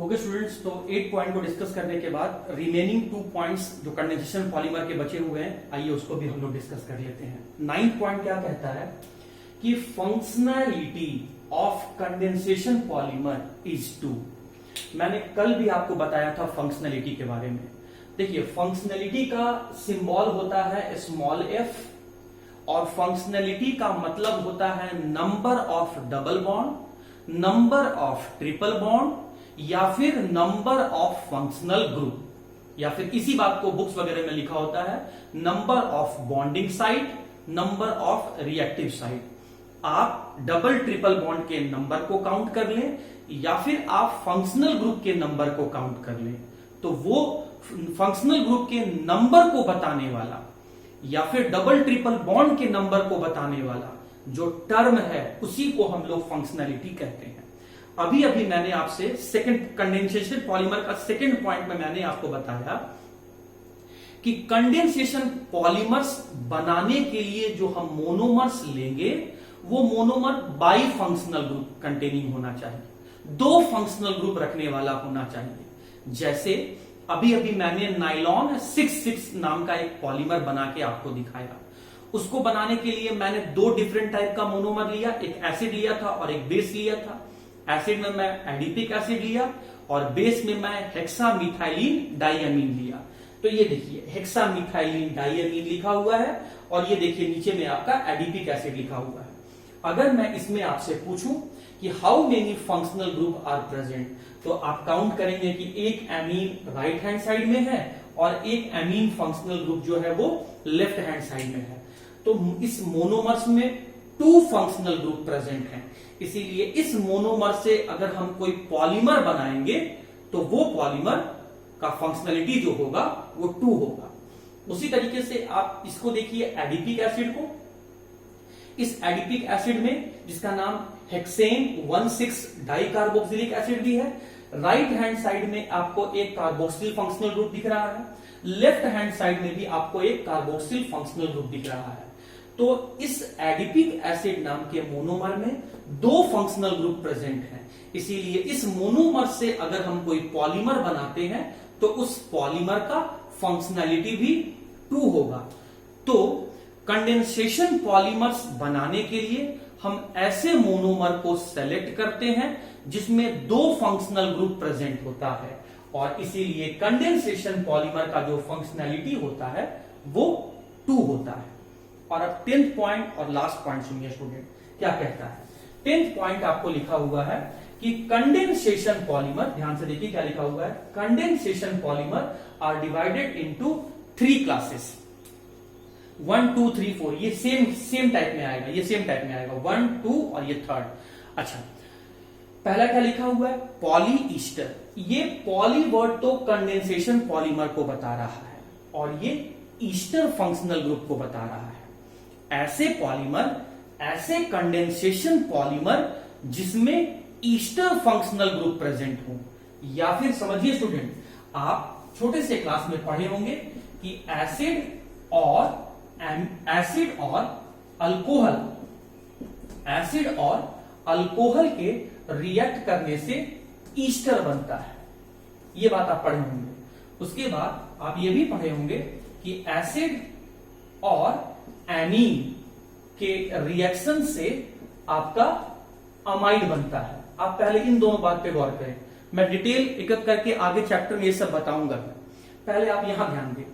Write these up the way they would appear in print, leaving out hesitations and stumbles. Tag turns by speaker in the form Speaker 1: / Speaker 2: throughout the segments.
Speaker 1: Okay students, तो 8 point को discuss करने के बाद रिमेनिंग 2 पॉइंट्स जो कंडेंसेशन पॉलीमर के बचे हुए हैं, आइए उसको भी हम लोग डिस्कस कर लेते हैं। 9th पॉइंट क्या कहता है कि functionality of condensation polymer is two. मैंने कल भी आपको बताया था फंक्शनैलिटी के बारे में। देखिए, फंक्शनैलिटी का सिंबल होता है स्मॉल एफ और फंक्शनैलिटी का मतलब होता है number of double bond, number of triple bond या फिर नंबर ऑफ फंक्शनल ग्रुप, या फिर इसी बात को बुक्स वगैरह में लिखा होता है number of bonding site, number of reactive site. आप डबल ट्रिपल बॉन्ड के नंबर को काउंट कर लें या फिर आप फंक्शनल ग्रुप के नंबर को काउंट कर लें, तो वो फंक्शनल ग्रुप के नंबर को बताने वाला या फिर डबल ट्रिपल बॉन्ड के नंबर को बताने वाला जो टर्म है उसी को हम लोग फंक्शनैलिटी कहते हैं। अभी अभी मैंने आपसे सेकंड कंडेंसेशन पॉलीमर का सेकंड पॉइंट में मैंने आपको बताया कि कंडेंसेशन पॉलीमर्स बनाने के लिए जो हम मोनोमर्स लेंगे वो monomer by functional group containing होना चाहिए, 2 फंक्शनल ग्रुप रखने वाला होना चाहिए। जैसे अभी अभी मैंने नाइलॉन 6,6 नाम का एक पॉलीमर बना के आपको दिखाया। उसको बनाने के लिए मैंने 2 डिफरेंट टाइप का मोनोमर लिया, एक एसिड लिया था और एक बेस लिया था। एसिड में मैं एडिपिक एसिड लिया और बेस में मैं हेक्सामिथाइलिन डाइअमीन लिया। तो ये देखिए हेक्सामिथाइलिन डाइअमीन लिखा हुआ है और ये देखिए नीचे में आपका एडिपिक एसिड लिखा हुआ है। अगर मैं इसमें आपसे पूछूं कि how many functional group are present, तो आप काउंट करेंगे कि एक एमीन राइट हैंड साइड में है और एक एमीन फंक्शनल ग्रुप जो है वो लेफ्ट हैंड साइड में है। तो इस मोनोमर्स में 2 फंक्शनल ग्रुप प्रेजेंट हैं, इसीलिए इस मोनोमर से अगर हम कोई पॉलीमर बनाएंगे तो वो पॉलीमर का फंक्शनैलिटी जो होगा वो 2 होगा। उसी तरीके से आप इसको देखिए एडिपिक एसिड को। इस एडिपिक एसिड में जिसका नाम हेक्सेन 1,6 डाइकार्बोक्सिलिक एसिड भी है, राइट हैंड साइड में आपको एक कार्बोक्सिल फंक्शनल ग्रुप दिख रहा है, लेफ्ट हैंड साइड में भी आपको एक कार्बोक्सिल फंक्शनल ग्रुप दिख रहा है। तो इस एडिपिक एसिड नाम के मोनोमर में 2 फंक्शनल ग्रुप प्रेजेंट हैं, इसीलिए इस मोनोमर से अगर हम कोई पॉलीमर बनाते हैं तो उस पॉलीमर का फंक्शनैलिटी भी 2 होगा। तो कंडेंसेशन पॉलीमर्स बनाने के लिए हम ऐसे मोनोमर को सेलेक्ट करते हैं जिसमें 2 फंक्शनल ग्रुप प्रेजेंट होता है और इसीलिए कंडेंसेशन पॉलीमर का जो फंक्शनैलिटी होता है वो 2 होता है। और अब 10th पॉइंट और लास्ट पॉइंट सुनिए स्टूडेंट, क्या कहता है। 10th पॉइंट आपको लिखा हुआ है कि कंडेंसेशन पॉलीमर, ध्यान से देखिए क्या लिखा हुआ है, condensation polymer are divided into 3 classes, 1, 2, 3, 4। ये सेम टाइप में आएगा, ये सेम टाइप में आएगा 1, 2 और ये 3rd। अच्छा, पहला क्या लिखा हुआ है, पॉलीईस्टर। ये पॉली वर्ड तो कंडेंसेशन पॉलीमर को बता रहा है और ये ईस्टर फंक्शनल ग्रुप को बता रहा है। ऐसे पॉलीमर, ऐसे कंडेंसेशन पॉलीमर जिसमें ईस्टर फंक्शनल ग्रुप प्रेजेंट हो, या फिर समझिए स्टूडेंट, आप छोटे से क्लास में पढ़े होंगे कि एसिड और अल्कोहल के रिएक्ट करने से ईस्टर बनता है। ये बात आप पढ़े होंगे। उसके बाद आप ये भी पढ़े होंगे कि एसिड और एमीन के रिएक्शन से आपका अमाइड बनता है। आप पहले इन दोनों बात पे गौर करें, मैं डिटेल एकत्र करके आगे चैप्टर में ये सब बताऊंगा। पहले आप यहां ध्यान दें,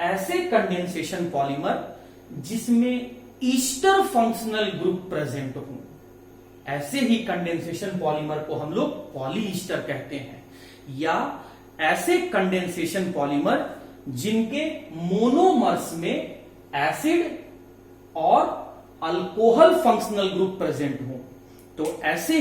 Speaker 1: ऐसे कंडेंसेशन पॉलीमर जिसमें ईस्टर फंक्शनल ग्रुप प्रेजेंट हो, ऐसे ही कंडेंसेशन पॉलीमर को हम लोग पॉलीईस्टर कहते हैं। या ऐसे कंडेंसेशन पॉलीमर जिनके मोनोमर्स में एसिड और अल्कोहल फंक्शनल ग्रुप प्रेजेंट हो, तो ऐसे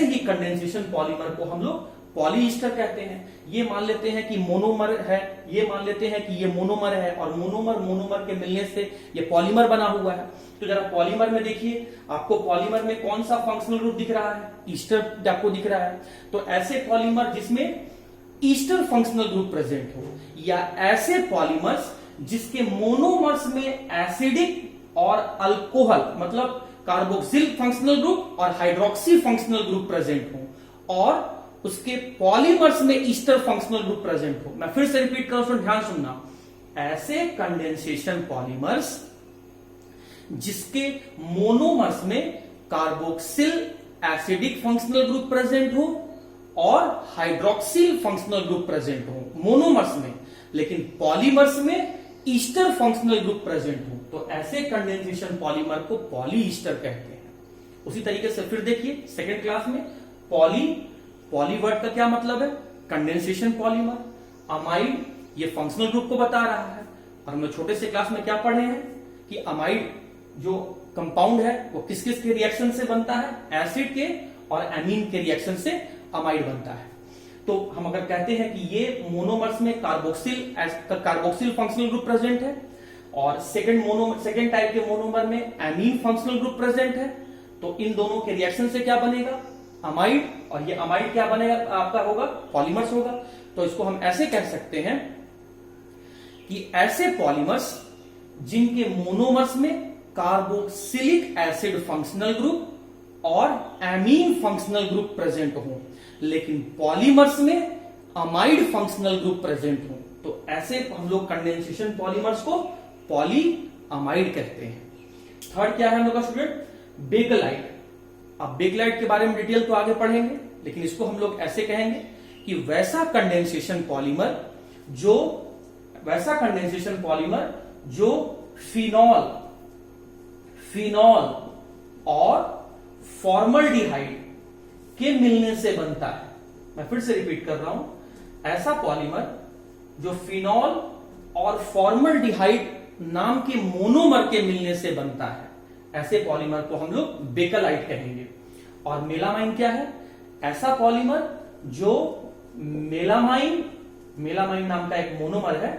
Speaker 1: ही कंडेंसेशन पॉलीमर को हम लोग पॉलीईस्टर कहते हैं। ये मान लेते हैं कि मोनोमर है, ये मान लेते हैं कि ये मोनोमर है और मोनोमर के मिलने से ये पॉलीमर बना हुआ है। तो जरा पॉलीमर में देखिए, आपको पॉलीमर में कौन सा फंक्शनल ग्रुप दिख रहा है, ईस्टर आपको दिख रहा है। तो ऐसे पॉलीमर जिसमें ईस्टर फंक्शनल ग्रुप प्रेजेंट हो, या ऐसे पॉलीमर्स जिसके मोनोमर्स में एसिडिक और अल्कोहल मतलब कार्बोक्सिल फंक्शनल ग्रुप और हाइड्रोक्सी फंक्शनल ग्रुप प्रेजेंट हो, और उसके पॉलीमर्स में ईस्टर फंक्शनल ग्रुप प्रेजेंट हो। मैं फिर से रिपीट करूं, उसमें ध्यान सुनना। ऐसे कंडेंसेशन पॉलीमर्स जिसके मोनोमर्स में carboxyl acidic functional group present हो और हाइड्रोक्सिल फंक्शनल ग्रुप प्रेजेंट हो मोनोमर्स में, लेकिन पॉलीमर्स में ईस्टर फंक्शनल ग्रुप प्रेजेंट हो, तो ऐसे कंडेंसेशन पॉलीमर को पॉलीईस्टर कहते हैं। उसी तरीके से फिर देखिए सेकेंड क्लास में पॉली वर्ड का क्या मतलब है? Condensation polymer. अमाइड ये फंक्शनल ग्रुप को बता रहा है। और हम लोग छोटे से क्लास में क्या पढ़े हैं कि अमाइड जो कंपाउंड है वो किस किस के रिएक्शन से बनता है? एसिड के और एमीन के रिएक्शन से अमाइड बनता है। तो हम अगर कहते हैं कि ये मोनोमर्स में कार्बोक्सिल फंक्शनल ग्रुप प्रेजेंट है और सेकेंड टाइप के मोनोमर में एमीन फंक्शनल ग्रुप प्रेजेंट है, तो इन दोनों के रिएक्शन से क्या बनेगा? अमाइड। और ये अमाइड क्या बनेगा? आपका होगा पॉलीमर्स होगा। तो इसको हम ऐसे कह सकते हैं कि ऐसे पॉलीमर्स जिनके मोनोमर्स में कार्बोक्सिलिक एसिड फंक्शनल ग्रुप और एमीन फंक्शनल ग्रुप प्रेजेंट हो, लेकिन पॉलीमर्स में अमाइड फंक्शनल ग्रुप प्रेजेंट हो, तो ऐसे हम लोग कंडेंसेशन पॉलीमर्स को पॉली अमाइड कहते हैं। थर्ड क्या है हम लोग का स्टूडेंट? बेकलाइट। अब बेकलाइट के बारे में डिटेल तो आगे पढ़ेंगे, लेकिन इसको हम लोग ऐसे कहेंगे कि वैसा कंडेंसेशन पॉलीमर जो फिनॉल और फॉर्मल्डिहाइड के मिलने से बनता है। मैं फिर से रिपीट कर रहा हूं, ऐसा पॉलीमर जो फिनॉल और फॉर्मल्डिहाइड नाम के मोनोमर के मिलने से बनता है, ऐसे पॉलीमर को हम लोग बेकलाइट कहेंगे। और मेलामाइन क्या है? ऐसा पॉलीमर जो मेलामाइन नाम का एक मोनोमर है,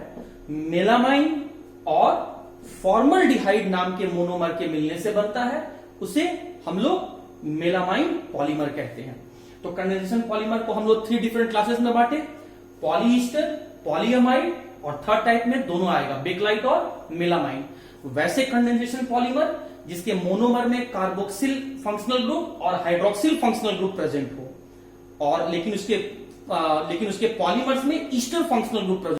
Speaker 1: मेलामाइन और फॉर्मल्डिहाइड नाम के मोनोमर के मिलने से बनता है, उसे हम लोग मेलामाइन पॉलीमर कहते हैं। तो कंडेंसेशन पॉलीमर को हम लोग 3 डिफरेंट क्लासेस में बांटे, पॉलीईस्टर, पॉलीअमाइड और थर्ड टाइप में दोनों आएगा, बेकलाइट और मेलामाइन। वैसे कंडेंसेशन पॉलीमर जिसके मोनोमर में कार्बोक्सिल फंक्शनल ग्रुप और हाइड्रोक्सिल फंक्शनल ग्रुप प्रेजेंट हो और लेकिन उसके पॉलीमर्स में ईस्टर फंक्शनल ग्रुप प्रेजेंट